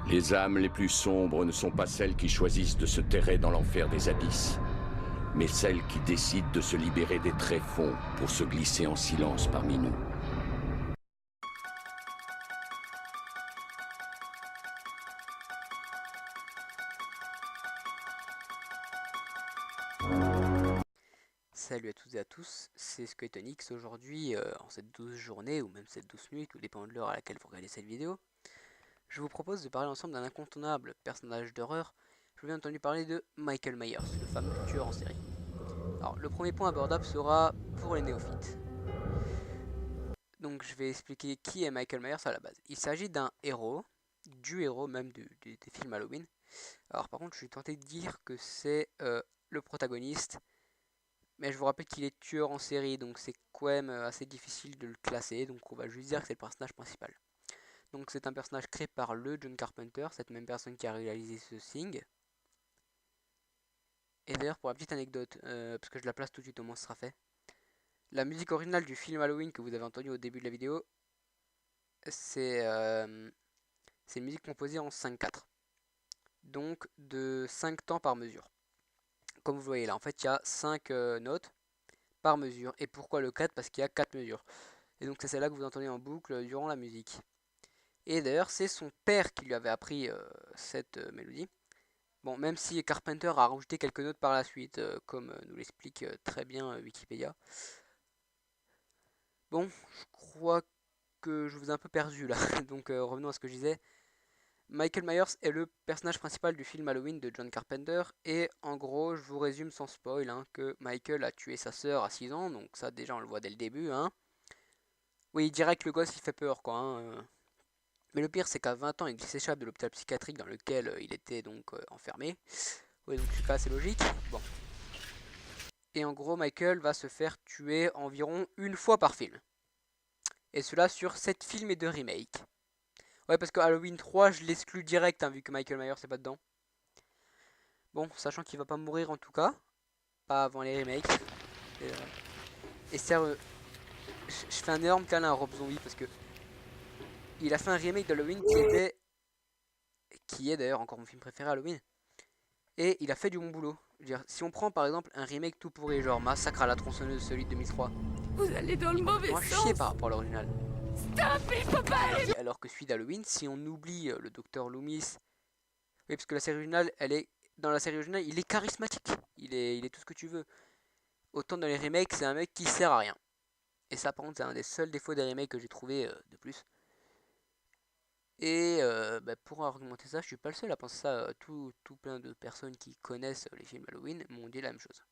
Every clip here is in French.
Les âmes les plus sombres ne sont pas celles qui choisissent de se terrer dans l'enfer des abysses, mais celles qui décident de se libérer des tréfonds pour se glisser en silence parmi nous. Salut à toutes et à tous, c'est SkeletonX. Aujourd'hui, en cette douce journée, ou même cette douce nuit, tout dépend de l'heure à laquelle vous regardez cette vidéo, je vous propose de parler ensemble d'un incontournable personnage d'horreur. Je vous ai entendu parler de Michael Myers, le fameux tueur en série. Alors, le premier point abordable sera pour les néophytes. Donc, je vais expliquer qui est Michael Myers à la base. Il s'agit d'un héros, du héros même des films Halloween. Alors, par contre, je suis tenté de dire que c'est le protagoniste. Mais je vous rappelle qu'il est tueur en série, donc c'est quand même assez difficile de le classer, donc on va juste dire que c'est le personnage principal. Donc c'est un personnage créé par le John Carpenter, cette même personne qui a réalisé ce Thing. Et d'ailleurs pour la petite anecdote, parce que je la place tout de suite au moins ce sera fait, la musique originale du film Halloween que vous avez entendu au début de la vidéo, c'est une musique composée en 5/4, donc de 5 temps par mesure. Comme vous voyez là, en fait il y a 5 notes par mesure. Et pourquoi le 4? Parce qu'il y a 4 mesures. Et donc c'est celle-là que vous entendez en boucle durant la musique. Et d'ailleurs c'est son père qui lui avait appris cette mélodie. Bon, même si Carpenter a rajouté quelques notes par la suite, comme nous l'explique très bien Wikipédia. Bon, je crois que je vous ai un peu perdu là, donc revenons à ce que je disais. Michael Myers est le personnage principal du film Halloween de John Carpenter, et en gros, je vous résume sans spoil, hein, que Michael a tué sa sœur à 6 ans, donc ça déjà on le voit dès le début, hein. Oui, direct le gosse il fait peur quoi, hein. Mais le pire c'est qu'à 20 ans il s'échappe de l'hôpital psychiatrique dans lequel il était donc enfermé. Oui, donc c'est pas assez logique. Bon. Et en gros, Michael va se faire tuer environ une fois par film. Et cela sur 7 films et 2 remakes. Ouais, parce que Halloween 3, je l'exclus direct, hein, vu que Michael Myers c'est pas dedans. Bon, sachant qu'il va pas mourir en tout cas. Pas avant les remakes. Et sérieux, je fais un énorme câlin à Rob Zombie parce que il a fait un remake d'Halloween qui est d'ailleurs encore mon film préféré Halloween. Et il a fait du bon boulot. Je veux dire, si on prend par exemple un remake tout pourri, genre Massacre à la tronçonneuse, celui de 2003, Vous allez dans le il mauvais complètement à chier sens. par rapport à l'original. Stop, il faut pas aller. Alors que celui d'Halloween, si on oublie le docteur Loomis, oui, parce que la série originale, dans la série originale, il est charismatique, il est tout ce que tu veux. Autant dans les remakes, c'est un mec qui sert à rien. Et ça, par contre, c'est un des seuls défauts des remakes que j'ai trouvé de plus. Et pour argumenter ça, je suis pas le seul à penser ça. Tout plein de personnes qui connaissent les films Halloween m'ont dit la même chose.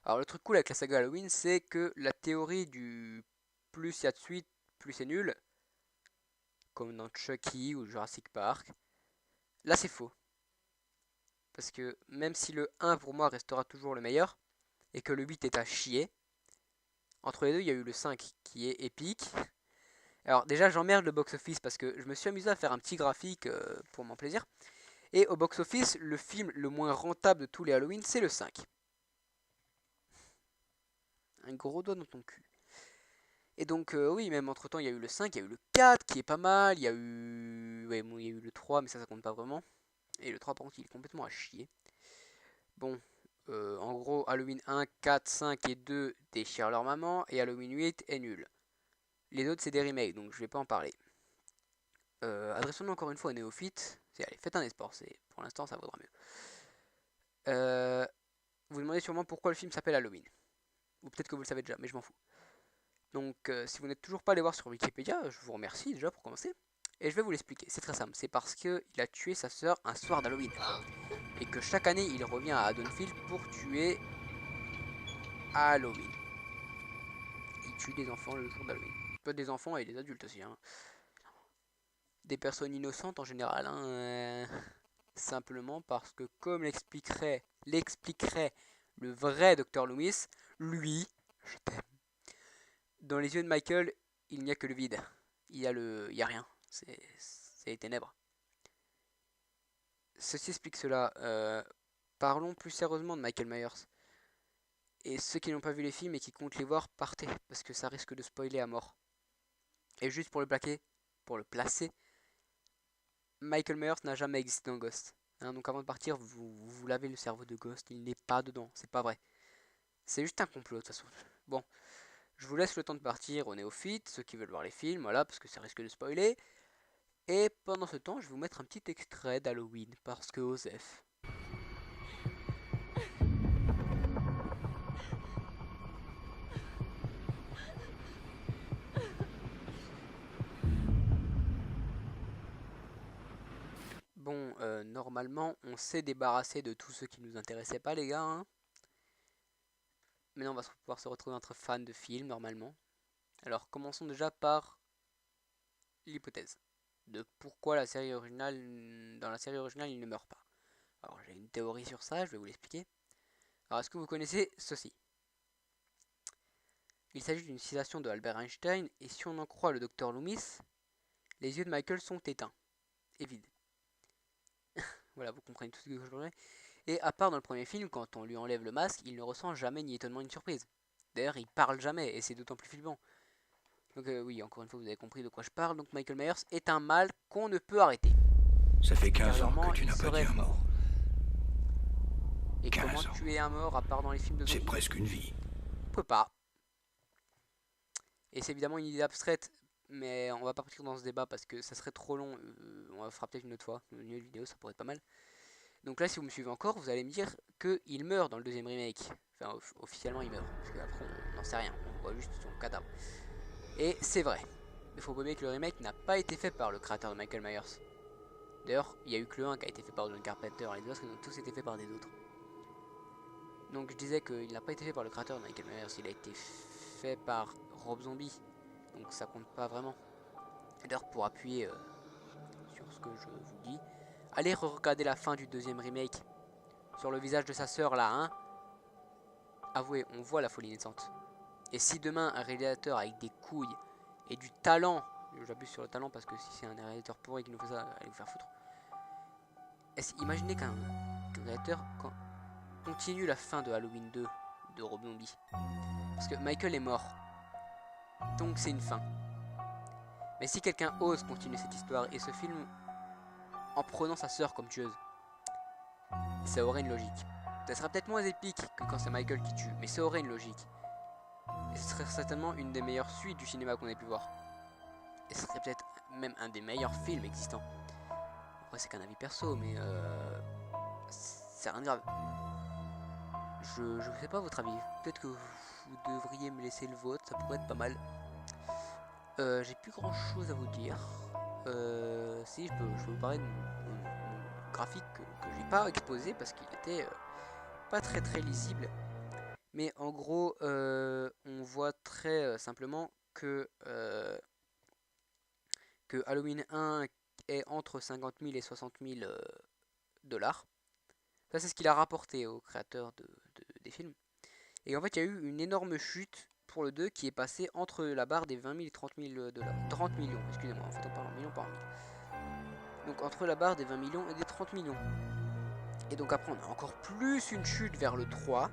Alors le truc cool avec la saga Halloween, c'est que la théorie du plus il y a de suite, plus c'est nul, comme dans Chucky ou Jurassic Park, là c'est faux. Parce que même si le 1 pour moi restera toujours le meilleur, et que le 8 est à chier, entre les deux il y a eu le 5 qui est épique. Alors déjà j'emmerde le box-office parce que je me suis amusé à faire un petit graphique pour mon plaisir. Et au box-office, le film le moins rentable de tous les Halloween, c'est le 5. Un gros doigt dans ton cul. Et donc oui, même entre temps il y a eu le 5, il y a eu le 4 qui est pas mal, il y a eu. Ouais, bon, il y a eu le 3, mais ça compte pas vraiment. Et le 3 par contre il est complètement à chier. Bon, en gros, Halloween 1, 4, 5 et 2 déchirent leur maman, et Halloween 8 est nul. Les autres c'est des remakes, donc je vais pas en parler. Adressons-nous encore une fois aux néophytes. Allez, faites un espoir, pour l'instant ça vaudra mieux. Vous vous demandez sûrement pourquoi le film s'appelle Halloween. Ou peut-être que vous le savez déjà, mais je m'en fous. Donc si vous n'êtes toujours pas allé voir sur Wikipédia, je vous remercie déjà pour commencer. Et je vais vous l'expliquer, c'est très simple, c'est parce qu'il a tué sa sœur un soir d'Halloween. Et que chaque année il revient à Haddonfield pour tuer à Halloween. Il tue des enfants le jour d'Halloween. Pas des enfants et des adultes aussi. Hein. Des personnes innocentes en général. Hein, simplement parce que comme l'expliquerait le vrai Dr Loomis, lui, je t'aime. Dans les yeux de Michael, il n'y a que le vide. Il y a rien. C'est les ténèbres. Ceci explique cela. Parlons plus sérieusement de Michael Myers. Et ceux qui n'ont pas vu les films et qui comptent les voir, partez, parce que ça risque de spoiler à mort. Et juste pour le placer, Michael Myers n'a jamais existé dans Ghost. Hein, donc avant de partir, vous lavez le cerveau de Ghost, il n'est pas dedans, c'est pas vrai. C'est juste un complot de toute façon. Bon, je vous laisse le temps de partir aux néophytes, ceux qui veulent voir les films, voilà, parce que ça risque de spoiler. Et pendant ce temps, je vais vous mettre un petit extrait d'Halloween, parce que Osef. Bon, normalement, on s'est débarrassé de tout ce qui nous intéressait pas, les gars. Hein. Maintenant, on va pouvoir se retrouver entre fans de films, normalement. Alors, commençons déjà par l'hypothèse de pourquoi la série originale, dans la série originale, il ne meurt pas. Alors, j'ai une théorie sur ça, je vais vous l'expliquer. Alors, est-ce que vous connaissez ceci? Il s'agit d'une citation de Albert Einstein, et si on en croit le docteur Loomis, les yeux de Michael sont éteints et vides. Voilà, vous comprenez tout ce que je veux dire. Et à part dans le premier film, quand on lui enlève le masque, il ne ressent jamais ni étonnement ni surprise. D'ailleurs, il parle jamais, et c'est d'autant plus flippant. Donc oui, encore une fois, vous avez compris de quoi je parle. Donc Michael Myers est un mal qu'on ne peut arrêter. Ça fait 15 ans Intérieurement, que tu il n'as pas serait dit un mot. mort. Et 15 comment ans. tuer un mort à part dans les films de C'est zombies? presque une vie. On peut pas. Et c'est évidemment une idée abstraite, mais on va pas partir dans ce débat parce que ça serait trop long. On le fera peut-être une autre fois, une autre vidéo, ça pourrait être pas mal. Donc là, si vous me suivez encore, vous allez me dire qu'il meurt dans le deuxième remake. Enfin, officiellement, il meurt. Parce qu'après, on n'en sait rien. On voit juste son cadavre. Et c'est vrai. Il faut pas oublier que le remake n'a pas été fait par le créateur de Michael Myers. D'ailleurs, il n'y a eu que le 1 qui a été fait par John Carpenter. Les autres, ils ont tous été faits par des autres. Donc je disais qu'il n'a pas été fait par le créateur de Michael Myers. Il a été fait par Rob Zombie. Donc ça compte pas vraiment. D'ailleurs, pour appuyer sur ce que je vous dis, allez regarder la fin du deuxième remake. Sur le visage de sa sœur là, hein. Avouez, on voit la folie naissante. Et si demain un réalisateur avec des couilles et du talent, j'abuse sur le talent parce que si c'est un réalisateur pourri qui nous fait ça, allez vous faire foutre. Imaginez qu'un réalisateur continue la fin de Halloween 2 de Rob Zombie. Parce que Michael est mort. Donc c'est une fin. Mais si quelqu'un ose continuer cette histoire et ce film en prenant sa sœur comme tueuse, ça aurait une logique. Ça sera peut-être moins épique que quand c'est Michael qui tue, mais ça aurait une logique. Et ce serait certainement une des meilleures suites du cinéma qu'on ait pu voir. Et ce serait peut-être même un des meilleurs films existants. Après c'est qu'un avis perso, mais c'est rien de grave. Je sais pas votre avis. Peut-être que vous devriez me laisser le vôtre, ça pourrait être pas mal. J'ai plus grand chose à vous dire. Si je peux vous parler de mon graphique que j'ai pas exposé parce qu'il était pas très lisible. Mais en gros, on voit très simplement que Halloween 1 est entre 50 000 et 60 000 dollars. Ça, c'est ce qu'il a rapporté au créateur des films. Et en fait, il y a eu une énorme chute pour le 2 qui est passé entre la barre des 20 000 et 30 000 dollars. 30 millions, excusez-moi, en fait, on parle en millions par mille. Donc, entre la barre des 20 millions et des 30 millions. Et donc, après, on a encore plus une chute vers le 3.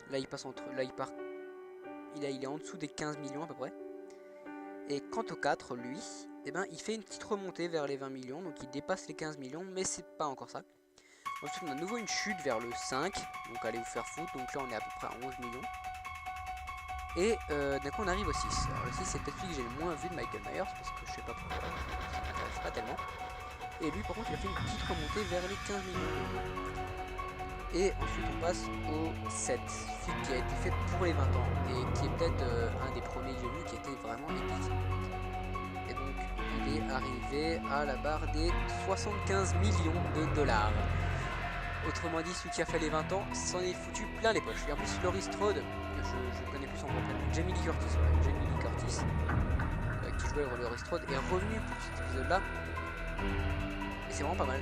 Là, il passe entre. Là, il est en dessous des 15 millions à peu près. Et quant au 4, lui, eh ben, il fait une petite remontée vers les 20 millions. Donc, il dépasse les 15 millions, mais c'est pas encore ça. Ensuite, on a à nouveau une chute vers le 5. Donc, allez vous faire foutre. Donc, là, on est à peu près à 11 millions. Et d'un coup, on arrive au 6. Alors, le 6, c'est peut-être celui que j'ai le moins vu de Michael Myers. Parce que je sais pas pourquoi. Ça m'intéresse pas tellement. Et lui, par contre, il a fait une petite remontée vers les 15 millions. Et ensuite, on passe au 7. Film qui a été fait pour les 20 ans. Et qui est peut-être un des premiers que j'ai vu qui était vraiment épique. Et donc, il est arrivé à la barre des 75 millions de dollars. Autrement dit, celui qui a fait les 20 ans s'en est foutu plein les poches. Et en plus, Laurie Strode, je connais plus son vrai prénom, Jamie Lee Curtis, voilà, Jamie Lee Curtis, qui jouait Laurie Strode, est revenu pour cet épisode-là. Et c'est vraiment pas mal.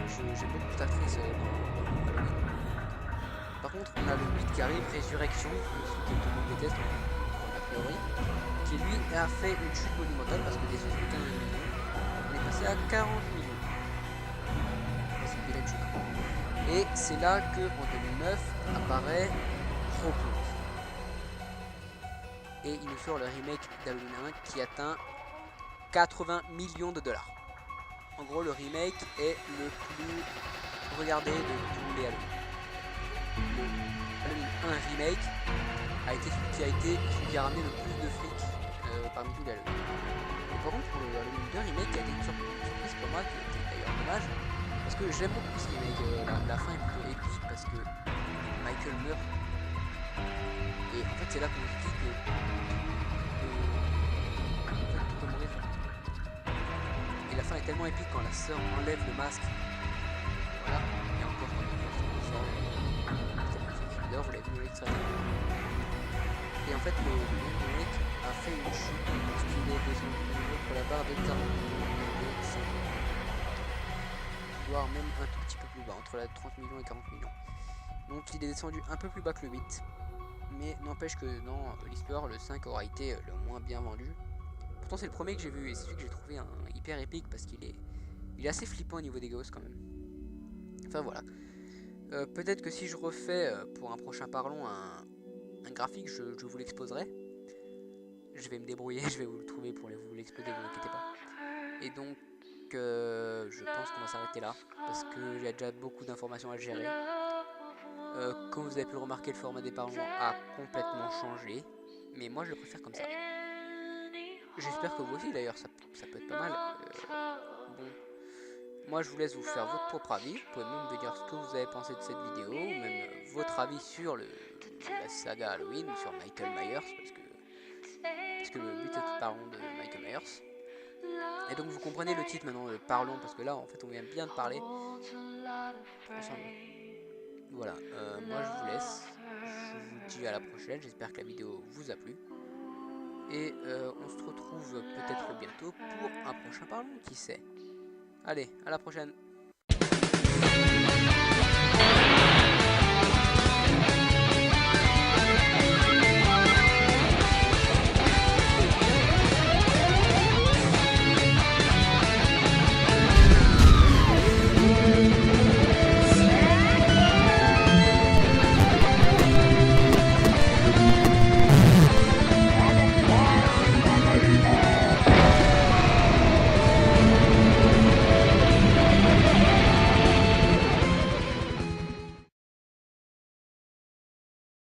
J'aime beaucoup cette actrice dans Halloween. Par contre, on a le 8 qui arrive, Résurrection, celui que tout le monde déteste, a priori, qui lui a fait une chute monumentale parce que des 75 millions, on est passé à 40 millions. C'est une vilaine chute. Et c'est là que en 2009 apparaît Robo. Et il nous sort le remake d'Halloween 1 qui atteint 80 millions de dollars. En gros, le remake est le plus regardé de tous les Halloween. Le Halloween 1 remake a été celui qui a ramené le plus de fric parmi tous les Halloween. Et par contre, pour le Halloween 2 remake, il y a une surprise pour moi qui était d'ailleurs dommage. Parce que j'aime beaucoup ce remake. La fin est plutôt épique parce que Michael meurt. Et en fait, c'est là qu'on se dit que tout peut mourir. Et la fin est tellement épique quand la sœur enlève le masque. Voilà. Et encore quand il sort. D'ailleurs, vous l'avez vu dans l'extrait. Et en fait, le remake a fait une chute puisqu'il est descendu pour la barre de 40 millions, voire même un tout petit peu plus bas, entre la 30 millions et 40 millions. Donc il est descendu un peu plus bas que le 8. Mais n'empêche que dans l'histoire, le 5 aura été le moins bien vendu. Pourtant c'est le premier que j'ai vu et c'est celui que j'ai trouvé hyper épique parce qu'il est assez flippant au niveau des ghosts quand même. Enfin voilà. Peut-être que si je refais pour un prochain Parlons un graphique, je vous l'exposerai. Je vais me débrouiller, je vais vous le trouver pour vous l'exposer, ne vous inquiétez pas. Et donc je pense qu'on va s'arrêter là parce qu'il y a déjà beaucoup d'informations à gérer. Comme vous avez pu le remarquer, le format des Parlons a complètement changé, mais moi je le préfère comme ça. J'espère que vous aussi d'ailleurs, ça peut être pas mal. Bon, moi je vous laisse vous faire votre propre avis. Vous pouvez même me dire ce que vous avez pensé de cette vidéo, ou même votre avis sur la saga Halloween, sur Michael Myers, parce que le but c'est de parler de Michael Myers. Et donc vous comprenez le titre maintenant, Parlons, parce que là en fait on vient bien de parler ensemble. Voilà, moi je vous laisse, je vous dis à la prochaine, j'espère que la vidéo vous a plu. Et on se retrouve peut-être bientôt pour un prochain Parlons, qui sait. Allez, à la prochaine.